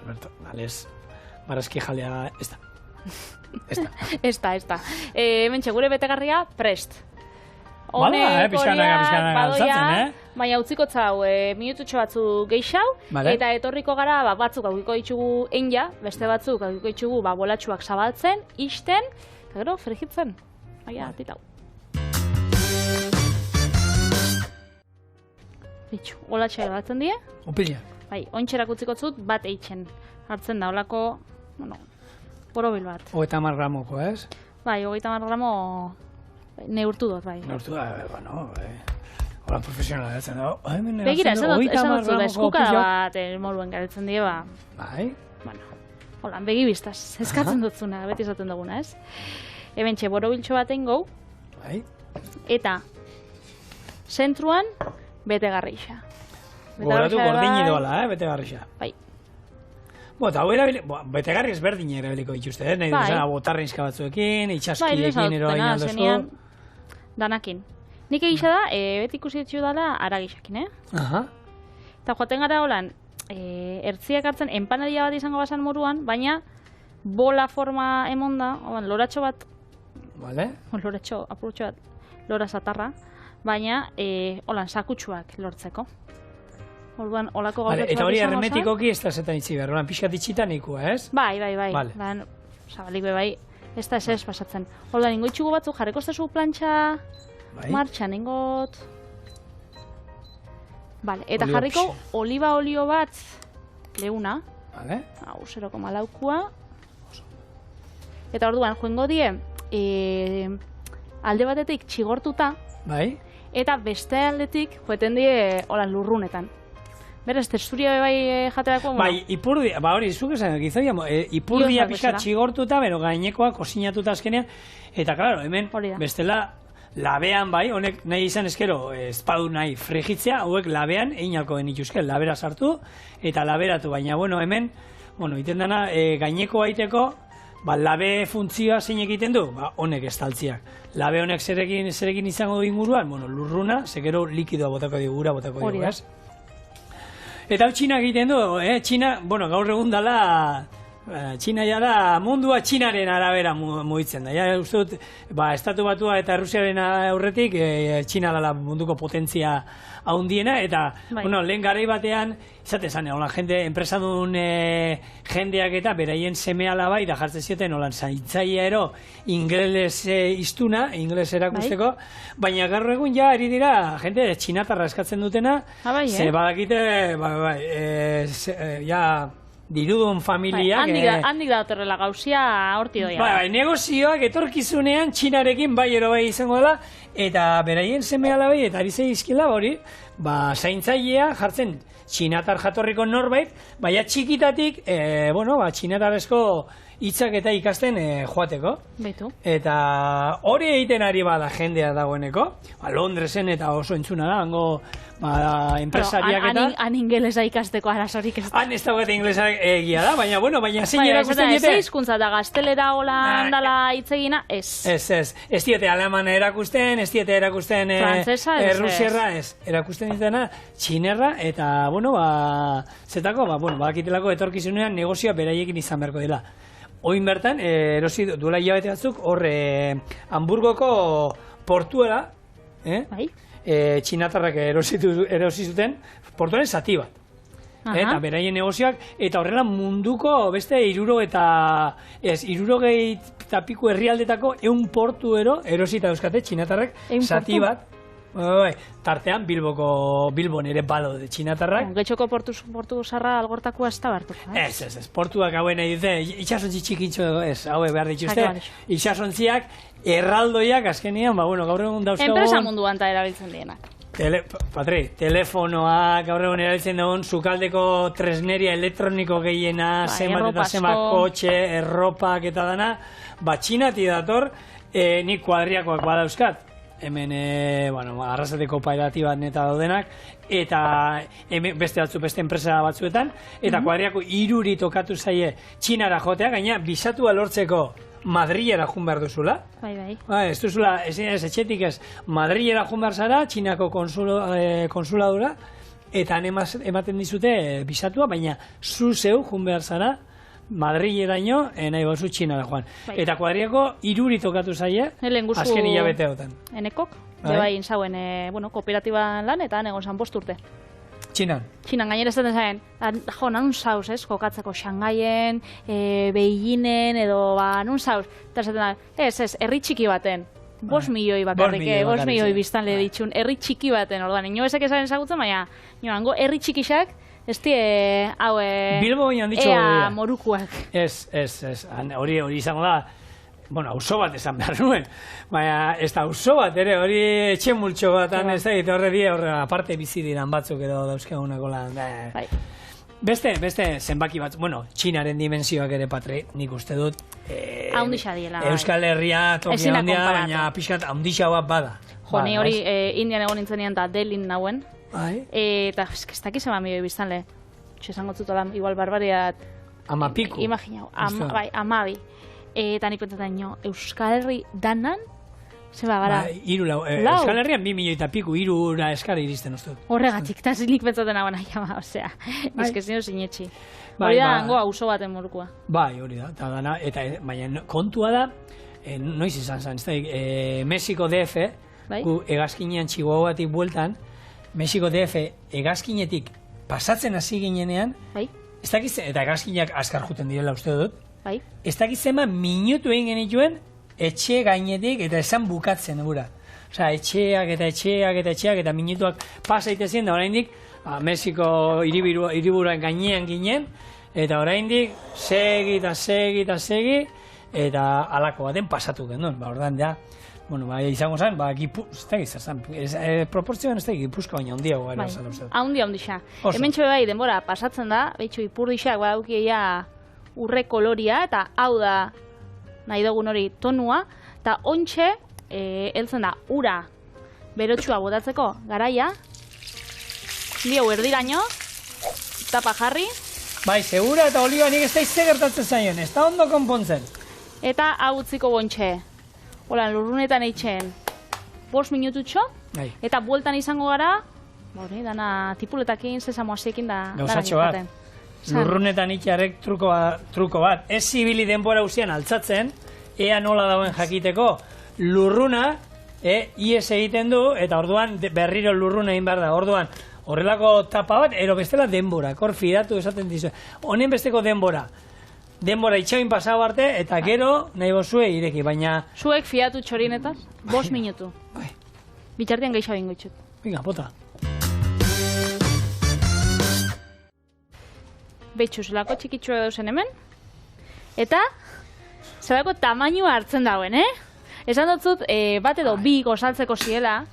Alberto, ales, barazki jalea, ez da. Ez da. Mentxe, gure betegarria, prest. Honek horiak badoia, baina utziko zau minututxo batzu geixau, eta etorriko gara batzuk aukiko ditugu enja, beste batzuk aukiko ditugu bolatxuak zabaltzen, isten, eta gero frigitzen. Baina, titau. Bitxu, olatxea batzen die. Opila. Bai, ontxerak utziko zut bat eitzen. Hartzen da, olako, borobil bat. 30 gramoko, ez? Bai, 30 gramo neurtu dut, bai. Neurtu da, hola profesionala etzen da. Begira, esan dut, eskukada bat moruen garetzen die, ba. Bai? Hola, begibiztaz, eskatzen dutzuna, beti esaten duguna, ez? Ebentxe, borobiltxo baten gau. Bai? Eta, zentruan, betegarrixa. Gogoratu gordini doala, betegarrixa. Bai. Eta hau betegarri ezberdin erabiliko dituzte, nahi duzena botarrinska batzuekin, itxaskiekin, ero hain aldozko. Danakin. Nik egisa da, beti ikusi ditzu dala aragixakin, Eta joaten gara holan, ertziak hartzen empanadia bat izango basan moruan, baina bola forma emonda, loratxo bat, loratxo, apurutxo bat, lora zatarra, baina holan sakutsuak lortzeko. Orduan, olako gauzatxo bat izango. Eta hori hermetikoki ez da zetan itzi behar, pixkat itxitan ikua, ez? Bai. Zabalik bai, ez da ez pasatzen. Orduan, ingo itxugu batzuk, jarriko ez da zu plantxa martxan, ingot. Eta jarriko oliba olio bat leuna. Hau, 0,4. Eta orduan, joengo die, alde batetik txigortuta, eta beste aldetik joeten die lurrunetan. Beraz, testuria bai jaterako? Bai, ipurdia, hori, zuk esan, gizoia, ipurdia pixka txigortuta, bero gainekoa kosinatuta azkenean, eta, klaro, hemen, bestela, labean bai, honek nahi izan eskero, espadu nahi frigitzea, hauek labean, einalko genituzke, labera sartu, eta laberatu, baina, hemen, iten dana, gaineko aiteko, labe funtzioa zein egiten du, honek estaltziak. Labe honek zerekin izango du inguruan, lurruna, zekero likidoa botako digura, botako digu, ez? Eta hau Txina egiten du, Txina, gaur egun dala, Txina ja da, mundua Txinaren arabera mugitzen da. Ja, uste dut, Estatu Batua eta Rusiaren aurretik, Txina dala munduko potentzia haundiena, eta, lehen garai batean, izate zane, enpresadun jendeak eta beraien seme alabai, da jartzen zioten, zaintzaia ero, ingles iztuna, ingles erakusteko, baina gaur egun ja, eri dira, jende txinatarra eskatzen dutena, ze badakite, ja, dirudun familiak... Handik da otorrela gauzia horti doia. Negozioak etorkizunean Txinarekin bai ero bai izango dela, eta beraien seme alabei eta ari zeizkila hori, zaintzailea jartzen txinatar jatorriko norbait, baina txikitatik, txinatarrezko hitzak eta ikasten joateko. Betu. Eta hori egiten ari bada jendea dagoeneko, Londresen eta oso entzuna da, hango enpresariak eta... Han ingelesa ikasteko arazorik ez da. Han ez dago eta ingelesa egia da, baina zein erakusten diete? Ez hizkuntza da gaztelera hola handala hitzegina, ez. Ez diete alemana erakusten, ez diete erakusten rusierra, ez. Erakusten ditena txinerra eta, zetako, bakitelako etorkizunean negozioa beraiekin izan beharko dela. Oin bertan, erosi duela hilabete batzuk, hor Hamburgoko portuera, txinatarrak erosi zuten, portuaren zati bat. Eta beraien negozioak, eta horrela munduko beste 60 eta piku herrialdetako 100 portuero erosita euskate txinatarrak zati bat. Tartean Bilbon ere balo de txinatarrak. Getxoko portu zarra algortakua ez da bartuko. Ez, portuak hauen nahi dute, itxasontzi txikintxo ez, haue behar dituzte. Itxasontziak, erraldoiak azkenian, gaur egun dauzkagun... Enpresa munduan eta erabiltzen dienak. Telefonoak, gaur egun erabiltzen dugun, sukaldeko tresneria elektroniko gehiena, zenbat eta zenbat kotxe, erropak eta dana, txinati dator, nik kuadriakoak badauzkat. Hemen, arrasateko pairatiban eta daudenak, eta beste enpresa batzuetan, eta kuadriako 3 tokatu zaie txinara jotea, gaina bisatua lortzeko Madrilera jun behar duzula. Bai. Ez duzula, ez etxetik ez, Madrilera jun behar zara, Txinako konsuladura, eta ematen dizute bisatua, baina zu zeu jun behar zara, Madrileraino nahi bozu Txinara joan. Eta kuadriako 3 tokatu zaie, azken hilabete hautan. Enekok, bebain zauen kooperatiban lan, eta egon zan 5 urte. Txinan gainera esaten zaren, nun zauz, kokatzeko Xangaien, Beijingen, edo nun zauz. Eta esaten da, ez, herri txiki baten. 5 milioi bakarrik, 5 milioi biztanle ditxun, herri txiki baten, orduan. Ino ezak ezaren ezagutzen, baina, hango herri txikixak, ez die, Bilbo baina ditxo ea morukuak. Ez, hori izango da, auzo bat esan behar nuen, baina ez da auzo bat ere, hori etxe multxo bat, ez da, eta horre aparte bizi diran batzuk edo dauzkegunako lan. Beste zenbaki bat, Txinaren dimensioak ere Patri, nik uste dut, haundixa diela. Euskal Herria tokia handia, baina pixkat haundixa bat bada. Jo, ni hori Indian egon nintzen eta Delhin nauen, eta ez dakiz ema milioi biztanle, esango zutola, igual barbariat, Amapiku. Imaginau, amabi. Eta nik pentsatzen Euskal Herri danan, zeba gara? Euskal Herrian 2 milioi eta piku, 3 eskara iristen ustut. Horregatik, eta nik pentsatzen hau nahi, osea, izkezino sinetxi. Hori da, hango auzo baten morukua. Hori da, eta baina kontua da, noiz izan zen, Mexiko DF, egazkinean Chihuahuatik bueltan, Mexiko DF egazkinetik pasatzen hasi ginenean, ez dakiz, eta egazkinak azkar juten direla uste dut, ez dakiz zema minutu egin genituen etxe gainetik eta esan bukatzen gura. Osea, etxeak eta minutuak pasa itezien, da oraindik Mexiko hiriburuan gainean ginen, eta oraindik segi, eta halako baten pasatu genuen, ordan da, izango zen, proportzioan ez da Gipuzkoa baina handiago gara. Handia. Hemen txoe denbora pasatzen da, behitxo ipurdixak badaukia urre koloria, eta hau da nahi dugun hori tonua, eta ontxe, heltzen da, ura berotxua botatzeko garaia, dio erdiraino, tapa jarri. Segura eta oliba nik ez da izte gertatzen zaien, ez da ondo konpontzen. Eta hau utziko bontxe, hola, lurrunetan eitzen 5 minututxo, eta bueltan izango gara, dana tipuletakin, sesamoasekin da gauzatxo bat. Lurrunetan itxarek truko bat. Ez zibili denbora usian altzatzen, ea nola dauen jakiteko, lurruna, ies egiten du, eta orduan berriro lurruna egin behar da. Orduan, horrelako tapa bat, ero bestela denbora, kor fidatu esaten dizu. Honen besteko denbora itxain pasau arte, eta gero nahi bozue ireki, baina... Zuek fiatu txorinetaz, 5 minutu. Bitxartian gehiago ingo itxut. Venga, bota. Betxu, zelako txikitxua edo zen hemen, eta zelako tamainua hartzen dauen, Esan dutzut, bat edo bi gozaltzeko ziela.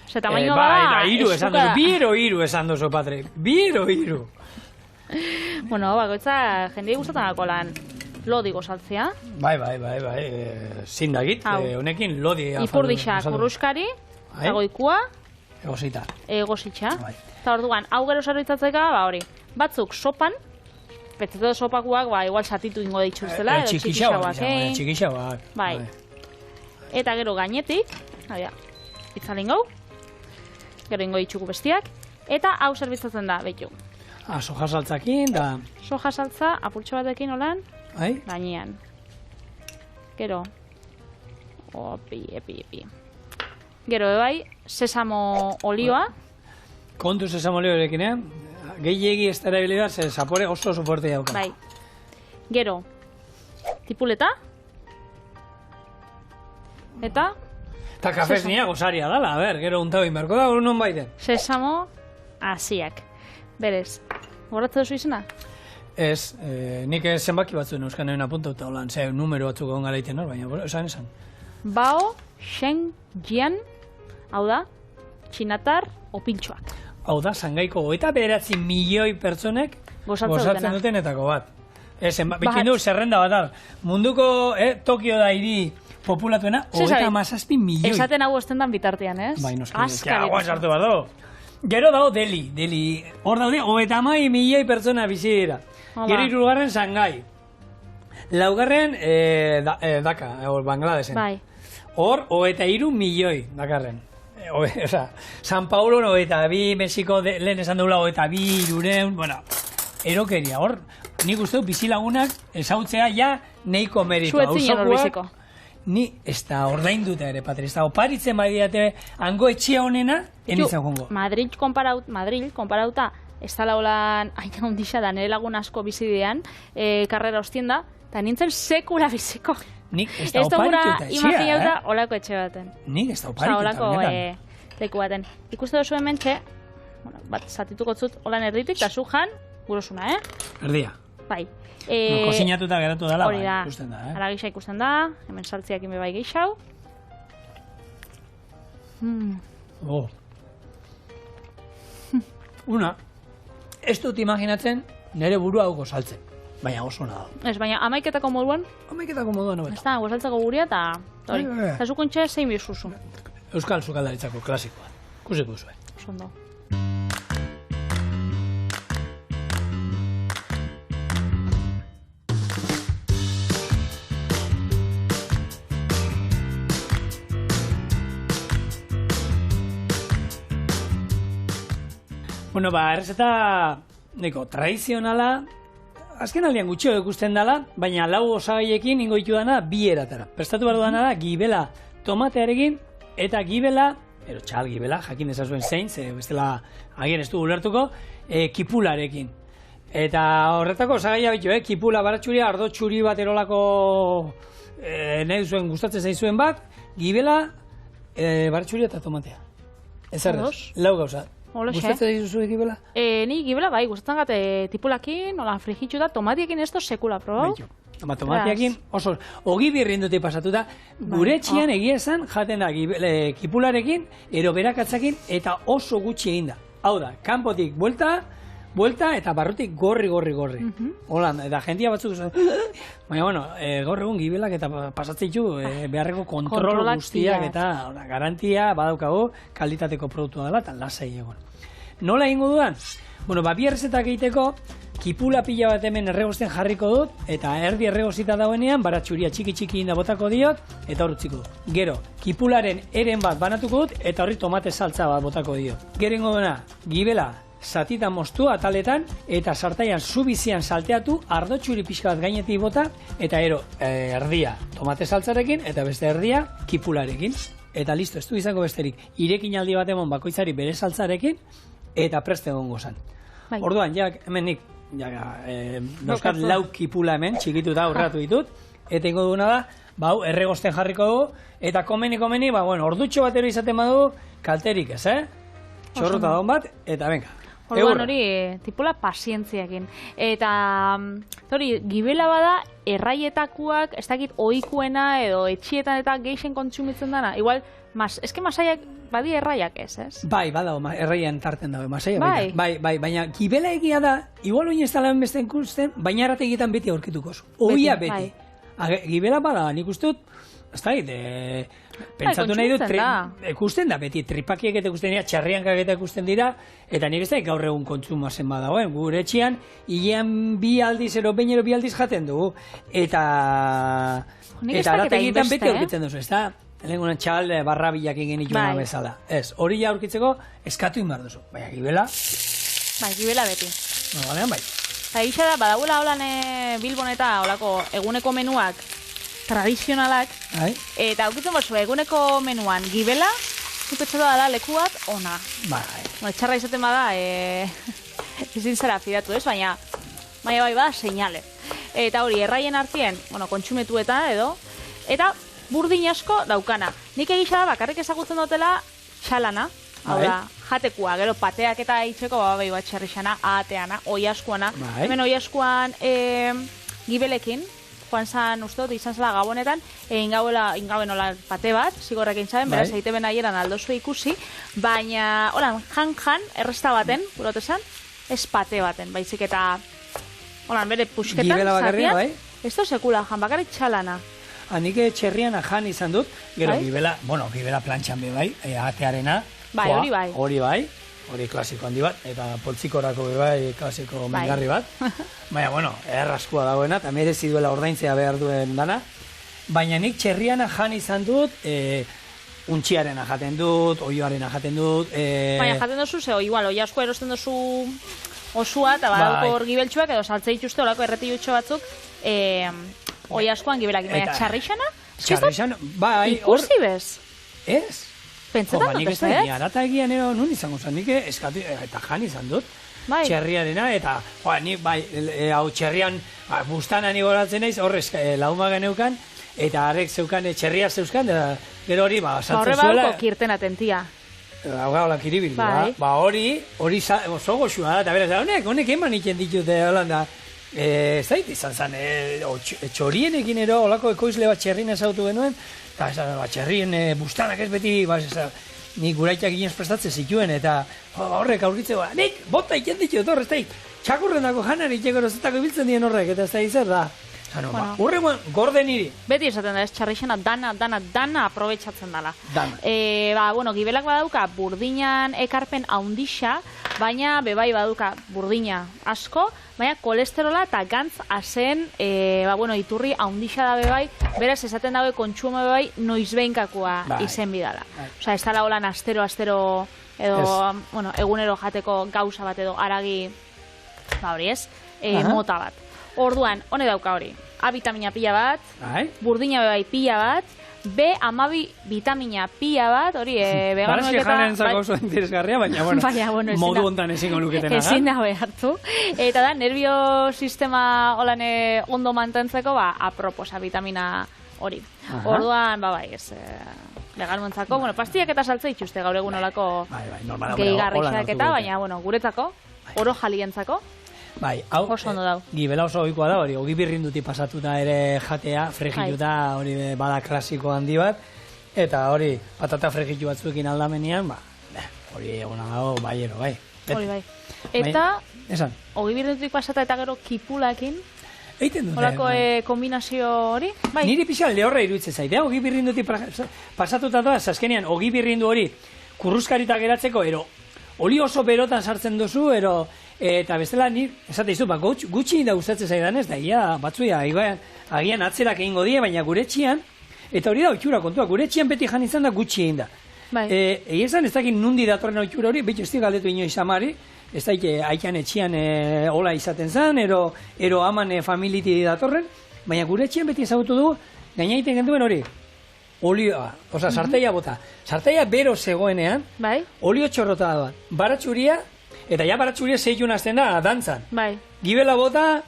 Ose, tamaino bada... Iru esan duzu, bi esan duzu, Patri. Bi iru. Bueno, bakoitza jendei gustatanako lan lodi gozaltzea. Bai, zindagit, honekin lodi... Ipurdixak urruskari, zagoikua... Egositxa. Eta orduan, hau gero zerbitzatzeka, hori, batzuk sopan, petzeto sopakuak, igual satitu ingo dituztela, edo txikixauak. Bai. Eta gero gainetik, itzalin gau, gero ingo ditugu bestiak, eta hau zerbitzatzen da, behitu. Soja saltzakin, da... Soja saltza, apurtxo batekin olan, gainean. Gero, epi. Gero, bai, sesamo olioa. Kontu sesamo olioarekin, gehiegi ez da erabilidad, ze zapore oso soporte dauka. Bai. Gero, tipuleta. Eta kafez nia gozaria dala, gero untau inberko da, non baiten. Sesamo asiak. Berez, goratzen duzu izena? Ez, nik zenbaki batzuen euskanen apuntauta holan, ze numero batzuk egon gara iten hor, baina, esan. Bao, Shen, Jian, hau da, txinatar, opiltxoak. Hau da, Sangaiko 29 milioi pertsonek gozatzen dutenetako bat. Bikin du, zerrenda bat, munduko Tokio da hiri populatuena, 37 milioi. Esaten hau ostendan bitartean, ez? Bai, noski, hau sartu bat do. Gero dago Delhi, hor daude, 30 milioi pertsona bizi dira. Gero hirugarren Shanghai. Laugarren Dhaka, Bangladesen. Bai. Hor, 23 milioi Dakarren. San Paulo, 22, Mexiko, lehen esan dugula, 22, Irureun, bueno, erokeria, hor, nik uste du bizilagunak ezautzea ja neiko merito. Suetzinen horbiziko. Ni ez da ordainduta ere, Patri, ez da oparitzen badiate hango etxea honena, enitzen gongo. Madrid konparauta, ez da laulan, aina hundisa da, nire lagun asko bizidean, karrera ostien da, eta nintzen sekula biziko. Nik ez da oparituta etxea, imaginauta, olako etxe baten. Nik ez da oparituta, olako leku baten. Ikuste dozu hemen txe, bat, zatituko zut, holan erditik, eta zujan, gurosuna, Erdia. Bai. Kozinatuta geratu dela, hori da, ikusten da, ara gisa ikusten da, hemen saltziak inbe bai gixau. Una, ez dut imaginatzen nire burua hau gozaltzen, baina oso ona da. Ez, baina amaiketako moduan? Amaiketako moduan, Ez da, gozaltzako guria eta hori. Eta zukontxe zein bizuzu. Euskal sukaldaritzako klasikoa. Kusiko zuen. Sondo. Bueno, errezeta tradizionala, azken aldean gutxio ikusten dela, baina lau osagaiekin ingo ditu dana bi eratara. Prestatu behar dana da, gibela tomatearekin, eta gibela, txal gibela, jakin dezazuen zein, ze bestela agien ez du ulertuko, kipularekin. Eta horretako osagaia bitu, kipula baratxuria, ardo txuri bat erolako nahi duzuen gustatzen zaizuen bat, gibela, baratxuria eta tomatea. Ez errez, lau gauza. Gustatzen dizuzu gibela? Ni gibela bai, gustatzen gate tipulakin, nola frijitxu da, tomatiekin ez da sekula probau. Tomatiakin oso, ogi birrin dute pasatuta, gure etxian egia esan jaten da kipularekin, ero berakatzakin, eta oso gutxi egin da. Hau da, kanpotik buelta eta barrutik gorri. Hola, eta jentia batzuk baina, bueno, gaur egun gibelak eta pasatzen ditu beharreko kontrol guztiak eta garantia badaukago kalitateko produktua dela eta lasai egon. Nola egingo dudan? Bueno, bi errezetak egiteko, kipula pila bat hemen erregosten jarriko dut, eta erdi erregozita dauenean, baratxuria txiki inda botako diot, eta hor utziko dut. Gero, kipularen eren bat banatuko dut, eta horri tomate saltza bat botako diot. Gero ingo duena, gibela, zatitan moztu ataletan, eta sartaian zubizian salteatu, ardo txuri pixka bat gainetik bota, eta erdia tomate saltzarekin, eta beste erdia kipularekin. Eta listo, ez du izango besterik. Irekin aldi bat emon bakoitzari bere saltzarekin, eta preste egongo zan. Orduan, hemen nik, dauzkat lau kipula hemen, txikituta aurratu ditut, eta ingo duguna da, erregosten jarriko dugu, eta komeni, ordutxo batero izaten badu, kalterik ez, txorrota daun bat, eta venga. Orduan hori, tipula pazientziakin. Eta hori, gibela bada, erraietakoak, ez dakit ohikuena edo etxietan eta geixen kontsumitzen dana. Igual, eske masaiak badi erraiak ez? Bai, badao, erraian tarten dago, masaia baina gibela egia da, igual oin ez dala enbesten ikusten, baina errategietan beti aurkituko zu. Oia beti. Gibela bada, nik uste dut, ez da, pentsatu nahi dut, ikusten da, beti tripakiek eta ikusten dira, txarriankak eta ikusten dira, eta nik ez da, gaur egun kontsumazen badagoen, gure etxean, hilean bi aldiz, bi aldiz jaten dugu, eta arategietan beti aurkitzen duzu, ez da, lehengunan txal barra bilak egin ituena bezala. Ez, hori ja aurkitzeko eskatu inbar duzu, baina gibela... Bai, gibela beti. Normalean bai. Eta gisa da, badagoela holan Bilbon eta holako eguneko menuak tradizionalak, eta aukitzen batzu eguneko menuan gibela, zupetzatu da leku bat ona. Bai. Txarra izaten bada, ezin zara fidatu ez, baina bai bada seinale. Eta hori, erraien artien, kontsumetueta edo, eta burdin asko daukana. Nik egisa da, bakarrik ezagutzen dutela txalana, hau da, jatekua, gero pateak eta itxeko, bai bat txerrixana, ahateana, oiaskuana. Hemen oiaskuan gibelekin, joan zan, uste dut, izan zela gabonetan, ingauen hola pate bat, zigorrekin zaben, beraz, eite ben aieran aldozu ikusi, baina, hola, jan, erresta baten, burotezan, ez pate baten, baizik eta, hola, bere pusketan, zatian, ez da sekula jan, bakarrik txalana. Nik txerrian jan izan dut, gero gibela plantxan be bai, atearena, hori klasiko handi bat, eta poltsikorako bai klasiko mengarri bat. Baina, erraskua dagoena, eta merezi duela ordaintzea behar duen dana. Baina nik txerriana jan izan dut, untxiarena jaten dut, oioarena jaten dut. Baina jaten duzu, igual, oi asko erosten duzu osua, eta badauko hor gibeltxuak, edo saltze dituzte olako erretilutxo batzuk, oi askoan gibelak. Baina txarrixana? Txarrixana, bai. Ikusi bez? Ez? Pentsetan dut ez, ez? Arata egian ero nun izango zen, nik eskatu, eta jan izan dut, txerriarena, eta nik hau txerrian, bustanan igoratzen naiz, horrez lauma geneukan, eta harrek zeukan, txerria zeuzkan, gero hori, saltzen zuela. Horre bauko kirten atentia. Gaula kiribil, hori zogo xua da, eta beraz, honek eman iken ditute, holanda, zait izan zen, txorienekin ero, holako ekoizle bat txerrien ezautu genuen, eta txerrien bustanak ez beti, nik guraitak ginez prestatzen zituen, eta horrek aurkitzeko, nik bota iken ditut horrez, txakurrendako janari itxeko rozetako ibiltzen dien horrek, eta ez da izer da. Urrengoan, gorde niri. Beti esaten da, ez txarrixena dana aprobetsatzen dela. Gibelak badauka burdinan ekarpen haundixa, baina bebai badauka burdina asko, baina kolesterola eta gantz azen iturri haundixa da bebai, beraz esaten dago kontsumo bebai noizbeinkakua izen bidala. Osa, ez dala holan astero edo egunero jateko gauza bat edo aragi hori ez, mota bat. Orduan, hone dauka hori, A vitamina pila bat, burdina bebai pila bat, B12 vitamina pila bat, hori vegano eta... Barazki janentzako oso interesgarria, baina, modu ontan ezingo luketena. Ezin da behartu. Eta da, nervio sistema ondo mantentzeko, aproposa vitamina hori. Orduan, veganoentzako, pastiak eta saltze dituzte gaur egun olako gehigarrixak eta, baina, guretzako, oro jalientzako, bai, hau, gibela oso ohikoa da, hori, ogi birrinduti pasatuta ere jatea, frejituta, hori bada klasiko handi bat, eta hori, patata frejitu batzuekin aldamenean, hori eguna dago, baiero, bai. Hori bai. Eta, ogi birrinduti pasata eta gero kipulakin, holako kombinazio hori, bai. Niri pixan lehorra iruditzen zaite, ogi birrinduti pasatuta da, azkenean, ogi birrindu hori, kurruzkarita geratzeko, oli oso berotan sartzen duzu, eta bestela ni, esate izu, gutxi da gustatzen zaidan ez, da batzuia, agian atzerak egingo die, baina gure txian, eta hori da oitxura kontua, gure txian beti jan izan da gutxi egin da. Egin ez dakit nundi datorren oitxura hori, betxo ez di galdetu inoiz amari, ez da aikan etxian hola izaten zen, ero aman familiti datorren, baina gure txian beti ezagutu dugu, gaina egiten genduen hori, olioa, sartaia bota, sartaia bero zegoenean, olio txorrota da, baratxuria, eta baratxuria zeitun azten da, dantzan. Gibela bota,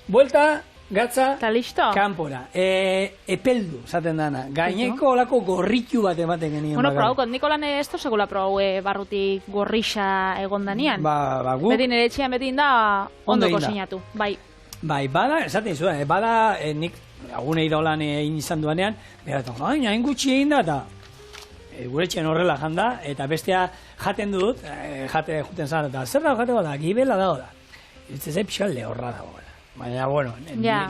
buelta, gatza, eta listo. kanpora. Epeldu, zaten dana. Gaineko olako gorritu bat ematen genien. Bueno, probauko, Nikolan ez to segula probau barrutik gorrixa egondanian. Guk. Beti nire etxean beti da ondo kozinatu. Bai. Bai, bada, esaten zu, bada nik agunei dolan egin izan duanean, beratu, hain gutxi egin da, eta gure etxean horrela janda, eta bestea jaten dut, juten zara, eta zer dago jateko da, gibela dago da. Ez zai pixka lehorra dago. Baina, bueno,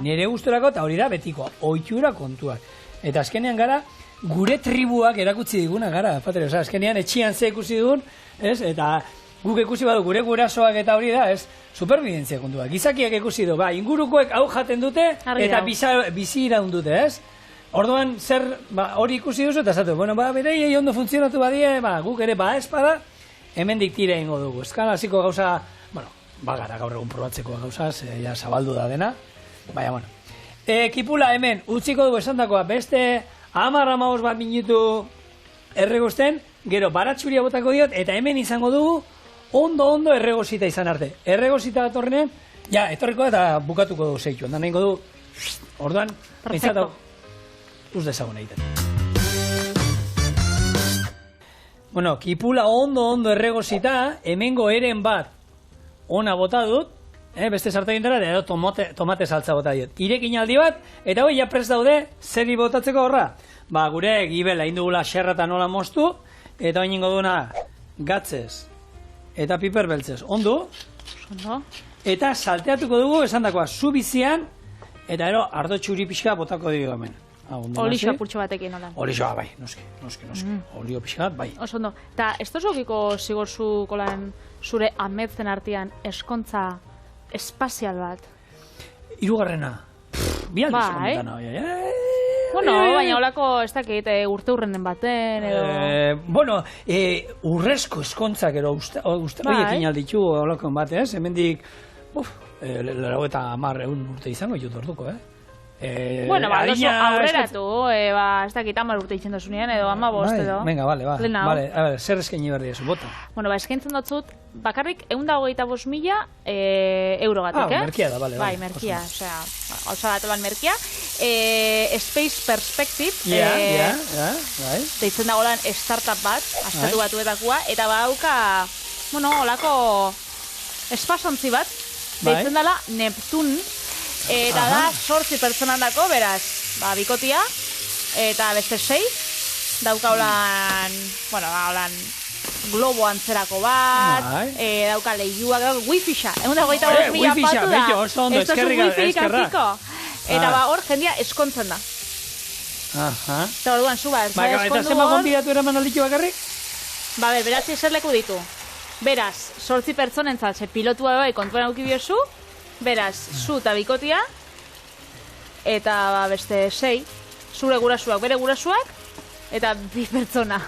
nire gusturako, eta hori da betiko, ohitura kontuak. Eta azkenean gara, gure tribuak erakutsi diguna gara, Patri, azkenean etxian ze ikusi dugun, eta guk ikusi badu gure gurasoak eta hori da, superbidentzia kontua. Gizakiak ikusi du, ingurukoek hau jaten dute, eta bizi iraun dute, ez? Orduan, zer hori ikusi duzu, eta zatu, bueno, berei ondo funtzionatu badie, guk ere espada, hemendik tira ingo dugu. Eskala, hasiko gauza, bueno, bagara gaur egun probatzeko gauzaz, ja zabaldu da dena, baina, bueno. Kipula hemen, utziko dugu esandakoa, beste 10-15 bat minutu erregosten, gero baratxuria botako diot, eta hemen izango dugu, ondo erregozita izan arte. Erregozita bat horrenean, etorriko eta bukatuko dugu zeitu. Ondan nahingo du, orduan, bintzatu, uz dezagun egiten. Bueno, kipula ondo erregozita, hemengo eren bat ona bota dut, beste sartu egin dara, edo tomate saltza bota diot. Irekin aldi bat, eta hoi japres daude, zeri botatzeko horra. Gure gibela indugula xerrata nola moztu, eta hoi ningo duna gatzez, eta piper beltzez. Ondo? Eta salteatuko dugu, esan dakoa, zu bizian, eta ero ardo txuri pixka botako dugu hemen. Olixoa purtsu batekin, hola. Olixoa, bai, noski. Olio pixka bat, bai. Oso ondo. Eta, ez tozokiko zigorzu kolan zure ametzen artean eskontza espazial bat? Hirugarrena. Bi aldiz komentana. Bueno, baina holako ez dakit urte urrenden baten, edo... Bueno, urrezko eskontzak, edo uste horiekin alditu holako batez, hemendik, lau eta 10 urte izango jut orduko, Bueno, oso aurreratu, ez dakit 10 urte itzen dozunean, edo 15 edo... Venga, vale, zer eskaini berdi ezu, bota? Bueno, eskaintzen dotzut, bakarrik 125.000 eurogatik, merkia da, vale. Bai, merkia, osea, gauza bat eban merkia. Space Perspective, deitzen dagoelan startup bat, astatu batuetakoa, eta badauka, bueno, holako espasontzi bat, deitzen dela Neptun, eta da 8 pertsonan dako, beraz, bikotia, eta beste 6, dauka holan, bueno, holan, globo antzerako bat, dauka lehiuak, dauka wifi-xa, 125.000 patu da, ez tozu wifi ikasiko, eta hor jendia eskontzen da. Eta orduan, zu bat, eskondu hor... Eta zema gonbidatu eraman alditu bakarrik? Beratzi eserleku ditu. Beraz, 8 pertsonen zaltze pilotua bai kontuan auki biozu, beraz, zu eta bikotia, eta beste 6, zure gurasuak, bere gurasuak, eta 2 pertsona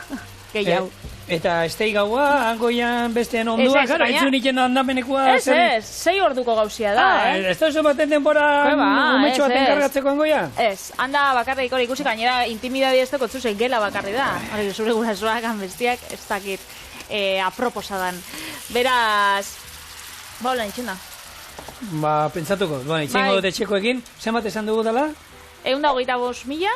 gehiago. Eta estei gaua, hangoian bestean ondua, gara, entzun iken handamenekoa... Ez, 6 orduko gauzia da, Ez da oso baten denbora umetxo baten kargatzeko hangoia? Ez, handa bakarrik hori ikusi, gainera intimidadi ez dut zuzei gela bakarri da. Hori, zure gurasuak, bestiak, ez dakit aproposadan. Beraz, hola, itxunda. Pentsatuko, itxengo dut etxekoekin, zenbat esan dugu dela? 125.000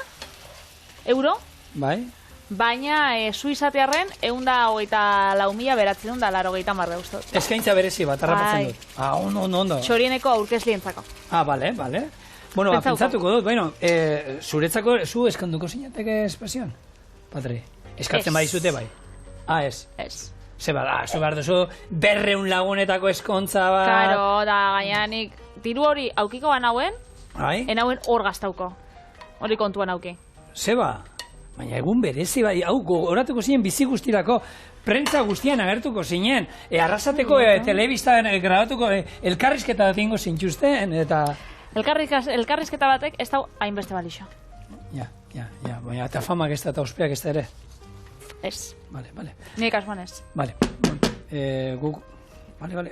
euro. Bai. Baina suizatearren 124.000 beratzen da 80 ustot. Eskaintza berezi bat, harrapatzen dut. Ondo. Txorieneko aurkezlientzako. Bale. Bueno, pentsatuko dut, zuretzako, zu eskanduko zinateke espazioan? Patri, eskatzen badizute bai? Ez. Ez. Zu behar duzu 200 lagunetako eskontza bat... Karo, da gaianik, diru hori aukiko banauen, enauen hor gaztauko. Hori kontuan auki. Zeba? Baina egun berezi bai, horatuko zinen bizi guztirako, prentza guztian agertuko zinen, arrasateko telebistan grabatuko, elkarrizketa bat ingo zintxusten, eta... Elkarrizketa batek ez da hainbeste balixo. Ja, baina eta famak ez da eta ospeak ez da ere. Ez. Vale. Nire kasuan ez. Vale. Guk... Vale.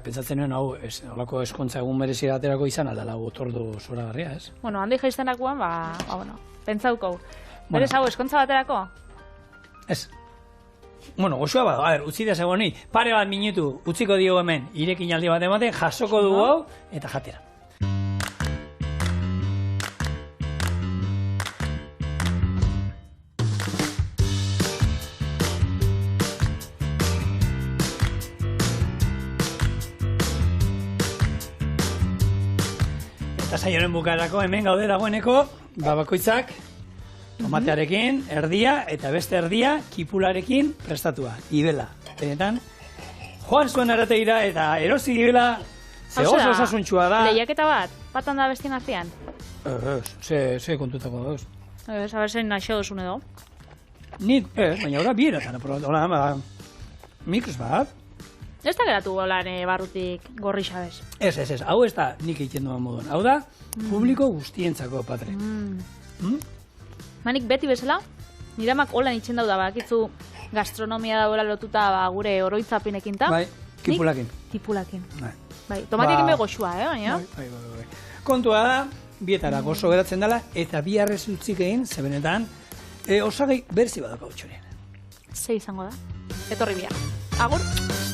Pentsatzen nuen hau, holako eskontza egun berezi daterako izan aldala otordu zoragarria, ez? Bueno, handi jaiztenakoan, pentsauko. Berez hau, eskontza baterako? Ez. Bueno, goxua bada, utzi da zegoen ni, pare bat minutu utziko diogu hemen, irekin aldi bat ematen, jasoko dugu hau, eta jatera. Eta saioaren bukarako hemen gaude dagoeneko, bakoitzak tomatearekin, erdia, eta beste erdia, kipularekin prestatua. Ibela. Benetan, joan zuen arategira eta erosi gibela, ze oso osasuntxua da. Lehiaketa batan da bestien artean? Ze kontutako dauz. A ber, zein naixo duzun edo. Nik, baina ora bieratan, hola, mikros bat. Ez da geratu golan barrutik gorri xabez. Ez, hau ez da nik egiten duan moduen. Hau da, publiko guztientzako, Patre. Manik beti bezala, nire amak holan itxen dauda, bakitzu gastronomia dagoela lotuta gure oroitzapenekin ta. Bai, kipulakin. Kipulakin. Bai, tomatekin be goxua, baina? Bai. Kontua da, bietara gozo geratzen dela, eta bi arrez utzik egin, zebenetan, osagai berzi badako hutsunean. Ze izango da? Etorri bia. Agur!